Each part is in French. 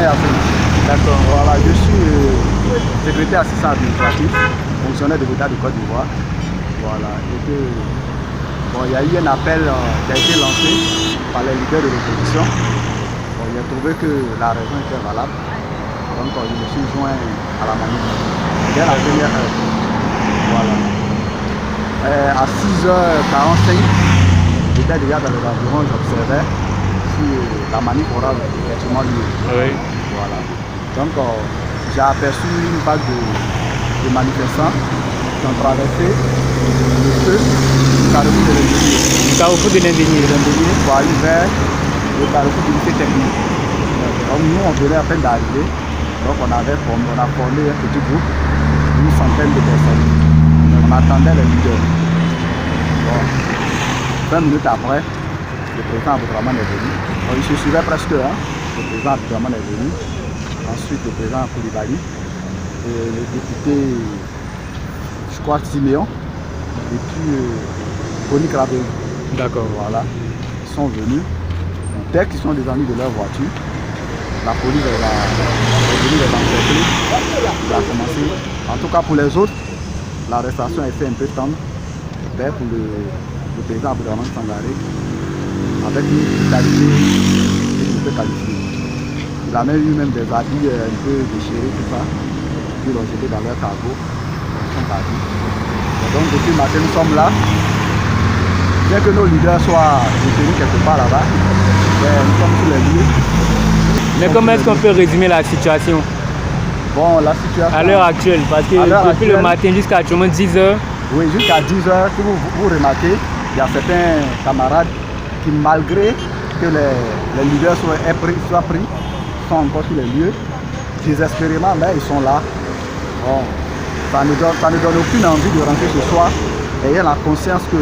Afrique. D'accord. Voilà, je suis secrétaire assistant administratif, fonctionnaire de l'État de Côte d'Ivoire. Voilà, et que bon, il y a eu un appel qui a été lancé par les leaders de l'opposition. Bon, il a trouvé que la raison était valable. Donc je me suis joint à la manif dès la première heure. Voilà. À 6h45, j'étais déjà dans les environs, j'observais si la manif aura effectivement lieu. Oui. Voilà. Donc j'ai aperçu une vague de manifestants qui ont traversé le feu du carrefour de l'Indigné. Le carrefour de l'Indigné. Pour aller vers le carrefour du lycée technique. Donc nous on venait à peine d'arriver. Donc on a formé un petit groupe d'une centaine de personnes. On attendait les leaders. Bon. 20 minutes après, le président Aboudraman est venu. Donc, il se suivait presque. Le président Aboudraman est venu. Ensuite le président Koulibaly. Et le député, je crois, Siméon. Et puis Boni Krabé. D'accord. Voilà. Ils sont venus. Dès qu'ils sont descendus de leur voiture, la police est venue les encercler. Il a commencé. En tout cas pour les autres, l'arrestation a été un peu tendre. Mais pour le président Aboudraman Sangaré, avec une brutalité que je peux qualifier. Il a même eu des habits un peu déchirés, tout ça. Puis ils l'ont jeté dans leur cargo. Ils sont partis. Donc depuis le matin, nous sommes là. Bien que nos leaders soient détenus quelque part là-bas, nous sommes sur les lieux. Mais comment est-ce qu'on peut résumer la situation? Bon, la situation... À l'heure actuelle, parce que depuis le matin jusqu'à actuellement 10h. Oui, jusqu'à 10h, si vous remarquez, il y a certains camarades qui, malgré que les leaders soient pris, sont encore sur les lieux, désespérément, mais ils sont là. Bon, ça ne donne aucune envie de rentrer ce soir, ayant la conscience que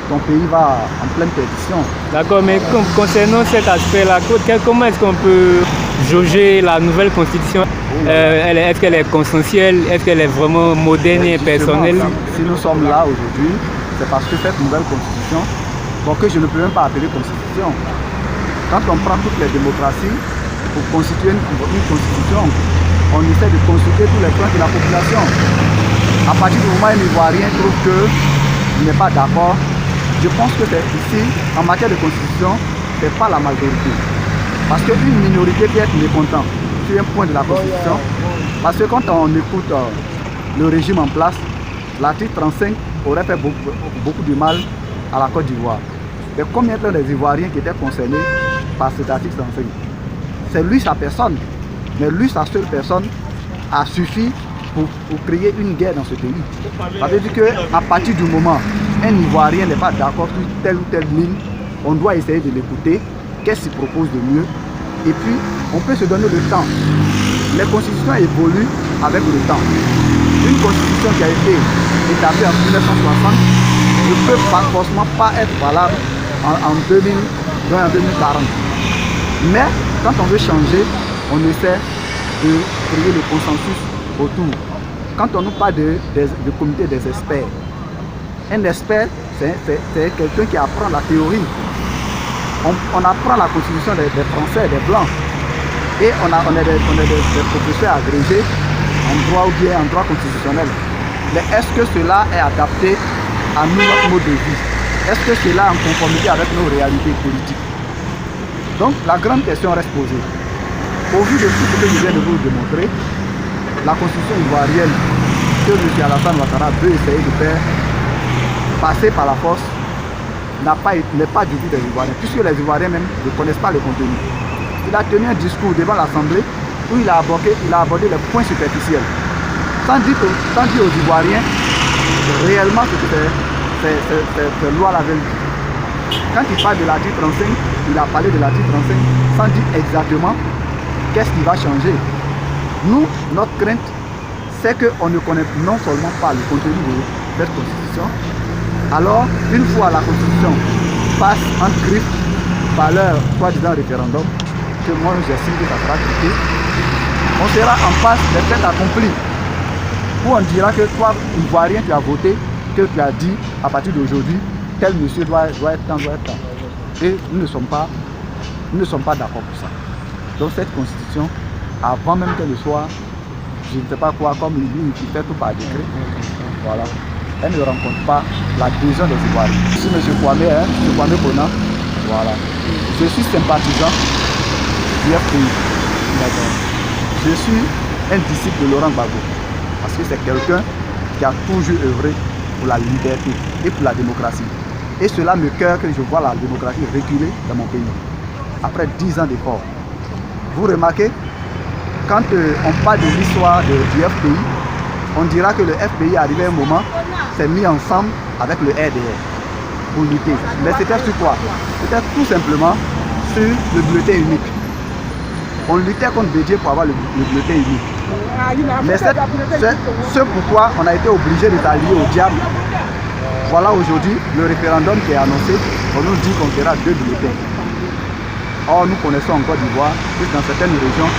ton pays va en pleine perdition. D'accord, mais concernant cet aspect-là, comment est-ce qu'on peut jauger la nouvelle constitution? Est-ce qu'elle est consensuelle? Est-ce qu'elle est vraiment moderne et personnelle? Si nous sommes là aujourd'hui, c'est parce que cette nouvelle constitution, que je ne peux même pas appeler constitution. Quand on prend toutes les démocraties pour constituer une constitution, on essaie de consulter tous les plans de la population. À partir du moment où un Ivoirien trouve qu'il n'est pas d'accord, je pense que ici, en matière de constitution, ce n'est pas la majorité. Parce qu'une minorité peut être mécontente sur un point de la constitution. Parce que quand on écoute le régime en place, l'article 35 aurait fait beaucoup de mal à la Côte d'Ivoire. Mais combien des Ivoiriens qui étaient concernés par cet article 35? C'est lui sa personne. Mais lui, sa seule personne, a suffi pour créer une guerre dans ce pays. Ça veut dire qu'à partir du moment où un Ivoirien n'est pas d'accord sur telle ou telle ligne, on doit essayer de l'écouter, qu'est-ce qu'il propose de mieux. Et puis, on peut se donner le temps. Les constitutions évoluent avec le temps. Une constitution qui a été établie en 1960 ne peut forcément pas être valable en 2040. Mais quand on veut changer, on essaie de créer le consensus autour. Quand on nous parle de comité des experts, un expert, c'est quelqu'un qui apprend la théorie. On apprend la constitution des Français, des Blancs. Et on est des professeurs agrégés en droit ou bien en droit constitutionnel. Mais est-ce que cela est adapté à notre mode de vie? Est-ce que cela est en conformité avec nos réalités politiques? Donc la grande question reste posée. Au vu de tout ce que je viens de vous démontrer, la constitution ivoirienne que M. Alassane Ouattara veut essayer de faire passer par la force n'est pas du goût des Ivoiriens, puisque les Ivoiriens même ne connaissent pas le contenu. Il a tenu un discours devant l'Assemblée où il a abordé les points superficiels, sans dire aux Ivoiriens réellement ce que cette loi l'avait dit. Quand il parle de l'article 35, il a parlé de l'article 35 sans dire exactement qu'est-ce qui va changer. Nous, notre crainte, c'est qu'on ne connaît non seulement pas le contenu de cette constitution, alors une fois la constitution passe en grippe par leur soi-disant référendum, que moi j'estime que ça sera traité, on sera en passe des faits accomplis, où on dira que toi, Ivoirien, tu as voté, que tu as dit à partir d'aujourd'hui, tel monsieur doit être temps, doit être temps. Et nous ne sommes pas d'accord pour ça. Donc cette constitution, avant même qu'elle soit, je ne sais pas quoi, comme l'Union qui fait tout par décret, voilà, elle ne rencontre pas l'adhésion des Ivoiriens. Je suis M. Kwame, M. Kwame Bona, voilà. Je suis sympathisant du FPI. Je suis un disciple de Laurent Gbagbo, parce que c'est quelqu'un qui a toujours œuvré pour la liberté et pour la démocratie. Et cela me cœur que je vois la démocratie reculer dans mon pays, après 10 ans d'efforts. Vous remarquez, quand on parle de l'histoire du FPI, on dira que le FPI, arrivé à un moment, s'est mis ensemble avec le RDR pour lutter. Mais c'était sur quoi? C'était tout simplement sur le bulletin unique. On luttait contre Bédié pour avoir le bulletin unique. Mais c'est pourquoi on a été obligé de s'allier au diable. Voilà aujourd'hui le référendum qui est annoncé. On nous dit qu'on fera 2 bulletins. Or, nous connaissons en Côte d'Ivoire que dans certaines régions,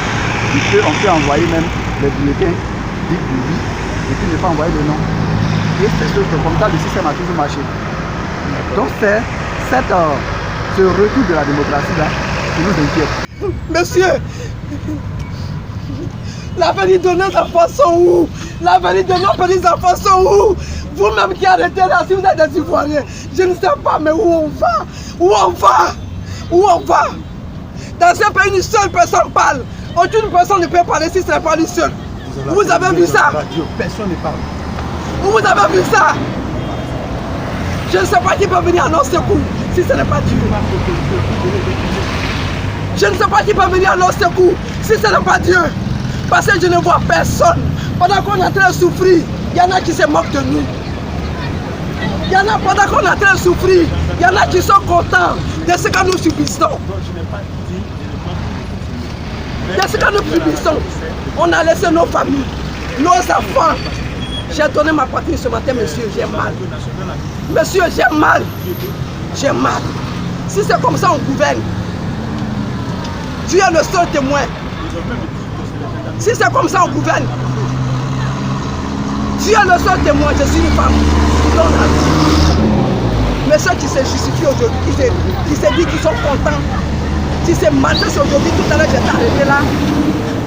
on peut envoyer même les bulletins dits pour oui et puis ne pas envoyer le nom. Et c'est comme ça, le système a toujours marché. Donc c'est ce recul de la démocratie là qui nous inquiète. Monsieur, l'avenir de nos enfants sont où? L'avenir de nos petits enfants sont où? Vous-même qui arrêtez là, si vous êtes des Ivoiriens, je ne sais pas, mais où on va? Où on va? Où on va? Dans ce pays, une seule personne parle. Aucune personne ne peut parler si ce n'est pas lui seul. Vous avez vu ça? Personne ne parle. Vous avez vu ça? Je ne sais pas qui peut venir à nos secours si ce n'est pas Dieu. Je ne sais pas qui peut venir à nos secours si ce n'est pas Dieu. Parce que je ne vois personne. Pendant qu'on est en train de souffrir, il y en a qui se moquent de nous. Il y en a, pendant qu'on est en train de souffrir, il y en a qui sont contents de ce que nous subissons. De ce que nous subissons. On a laissé nos familles, nos enfants. J'ai donné ma patrie ce matin, monsieur, j'ai mal. Monsieur, j'ai mal. J'ai mal. Si c'est comme ça, on gouverne. Dieu est le seul témoin. Si c'est comme ça, on gouverne. Dieu est le seul témoin. Je suis une femme. Mais ceux qui se justifient aujourd'hui, qui se disent qu'ils sont contents, qui se manifestent aujourd'hui, tout à l'heure j'étais arrêté là.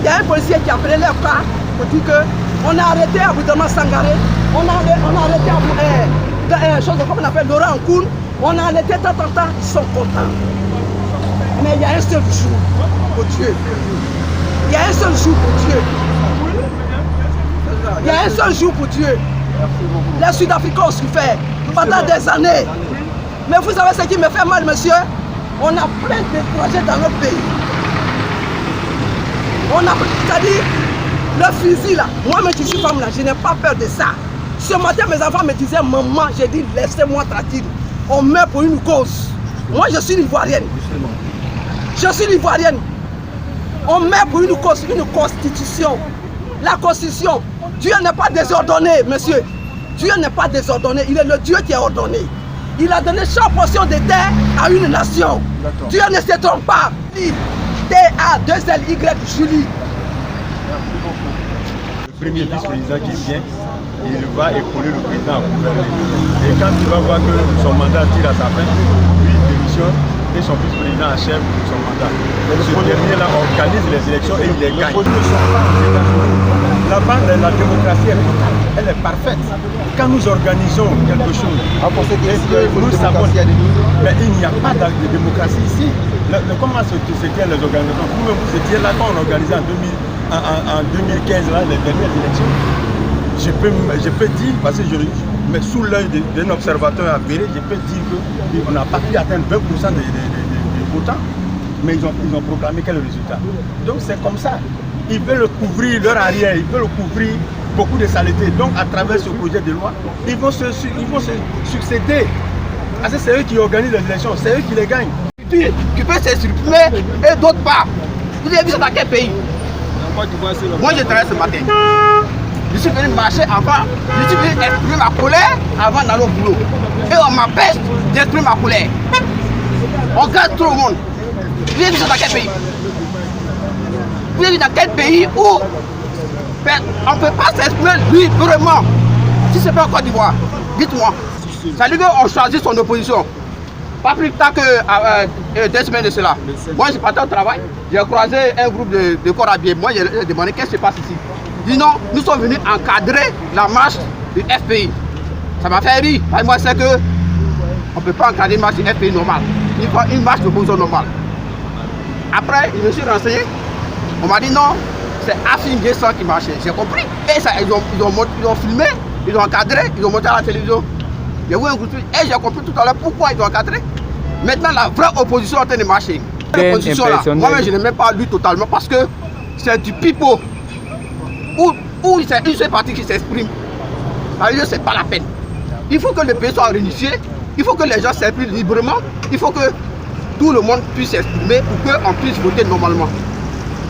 Il y a un policier qui a appelé leur cas pour dire qu'on a arrêté Aboudaman Sangaré, on a arrêté chose comme on appelle Laurent Nkoun, on a arrêté tant, ils sont contents. Mais il y a un seul jour pour Dieu. Il y a un seul jour pour Dieu. Il y a un seul jour pour Dieu. Les Sud-Africains ont souffert pendant des années. Mais vous savez ce qui me fait mal, monsieur? On a plein de projets dans notre pays. C'est-à-dire, le fusil là, moi-même qui suis femme là, je n'ai pas peur de ça. Ce matin, mes enfants me disaient, maman, j'ai dit, laissez-moi tranquille. On meurt pour une cause. Moi, je suis l'Ivoirienne. Je suis l'Ivoirienne. On meurt pour une cause, une constitution. La constitution, Dieu n'est pas désordonné, monsieur. Dieu n'est pas désordonné, il est le Dieu qui est ordonné. Il a donné chaque portion de terre à une nation. Dieu ne se trompe pas. T-A-2-L-Y, Julie. Le premier vice-président qui vient, il va épauler le président à gouverner. Et quand il va voir que son mandat tire à sa fin, lui démissionne et son vice-président achève son mandat. Ce dernier-là organise les élections et il les gagne. Là-bas, la démocratie, elle est parfaite. Quand nous organisons quelque chose, nous savons, mais il n'y a pas de démocratie ici. Comment se tiennent les organisations? Vous-même, vous étiez là quand on organisait en 2015 là, les dernières élections. Je peux dire, parce que mais sous l'œil d'un observateur avéré, je peux dire qu'on n'a pas pu atteindre 20% des votants, mais ils ont proclamé quel résultat. Donc c'est comme ça. Ils veulent couvrir leur arrière, ils veulent couvrir beaucoup de saletés. Donc à travers ce projet de loi, ils vont se succéder. Parce que c'est eux qui organisent les élections, c'est eux qui les gagnent. Qui peut s'exprimer et d'autres pas. Vous avez vu ça dans quel pays? Moi je travaille ce matin. Je suis venu marcher avant, je suis venu exprimer ma colère avant d'aller au boulot. Et on m'empêche d'exprimer ma colère. On garde tout le monde. Vous avez vu ça dans quel pays? Vous avez vu dans quel pays où on ne peut pas s'exprimer librement? Si ce n'est pas en Côte d'Ivoire, dites-moi. Ça veut dire qu'on choisit son opposition. Pas plus tard que 2 semaines de cela. Moi, je partais au travail, j'ai croisé un groupe de corps habillés. Moi, j'ai demandé qu'est-ce qui se passe ici. Ils disent non, nous sommes venus encadrer la marche du FPI. Ça m'a fait rire. Moi, c'est que on ne peut pas encadrer une marche du FPI normale. Il faut une marche de Bozo normale. Après, je me suis renseigné. On m'a dit non, c'est Afin Guesson qui marchait. J'ai compris. Et ça, ils ont filmé, ils ont encadré, ils ont monté à la télévision. Et j'ai compris tout à l'heure pourquoi ils ont encadré. Maintenant, la vraie opposition est en train de marcher. L'opposition là, moi-même, je n'ai même pas lu totalement parce que c'est du pipeau. Où c'est une seule partie qui s'exprime. C'est-à-dire que ce n'est pas la peine. Il faut que le pays soit réunifié, il faut que les gens s'expriment librement, il faut que tout le monde puisse s'exprimer pour qu'on puisse voter normalement.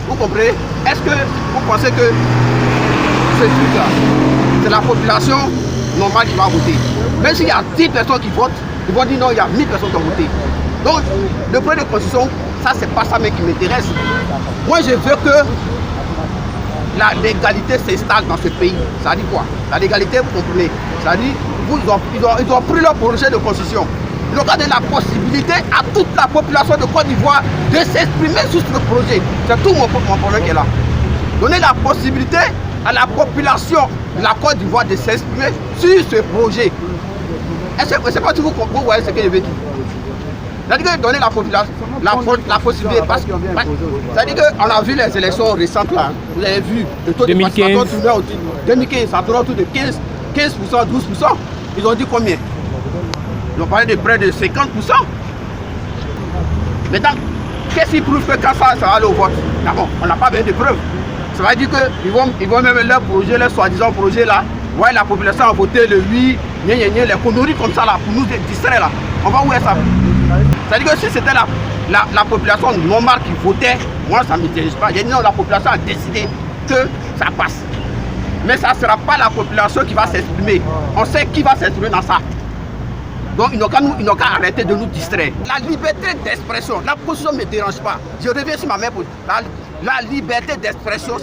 Vous comprenez? Est-ce que vous pensez que ce truc-là, c'est la population normale qui va voter? Même s'il y a 10 personnes qui votent, ils vont dire non, il y a 1000 personnes qui ont voté. Donc, le projet de constitution, ça, c'est pas ça mais qui m'intéresse. Moi, je veux que la légalité s'installe dans ce pays. Ça dit quoi? La légalité, vous comprenez? Ça dit, ils ont pris leur projet de constitution. Ils ont donné la possibilité à toute la population de Côte d'Ivoire de s'exprimer sur ce projet. C'est tout mon problème qui est là. Donner la possibilité à la population de la Côte d'Ivoire de s'exprimer sur ce projet. Je ne sais pas si vous voyez ce que je veux dire. C'est-à-dire que donner la population la possibilité. C'est-à-dire qu'on a vu les élections récentes là. Vous avez vu le taux de participation 2015, ça tourne autour de 15%, 12%. Ils ont dit combien? Ils ont parlé de près de 50%. Maintenant, qu'est-ce qui prouve que quand ça va aller au vote? D'abord, on n'a pas besoin de preuves. Ça veut dire qu'ils vont même leur projet, leur soi-disant projet là. Ouais, la population a voté le oui, les conneries comme ça là, pour nous distraire là. On va où est ça? C'est-à-dire que si c'était la population normale qui votait, moi ça ne m'intéresse pas. J'ai dit non, la population a décidé que ça passe. Mais ça ne sera pas la population qui va s'exprimer. On sait qui va s'exprimer dans ça. Donc ils n'ont qu'à arrêter de nous distraire. La liberté d'expression, la position ne me dérange pas. Je reviens sur ma mère. La liberté d'expression.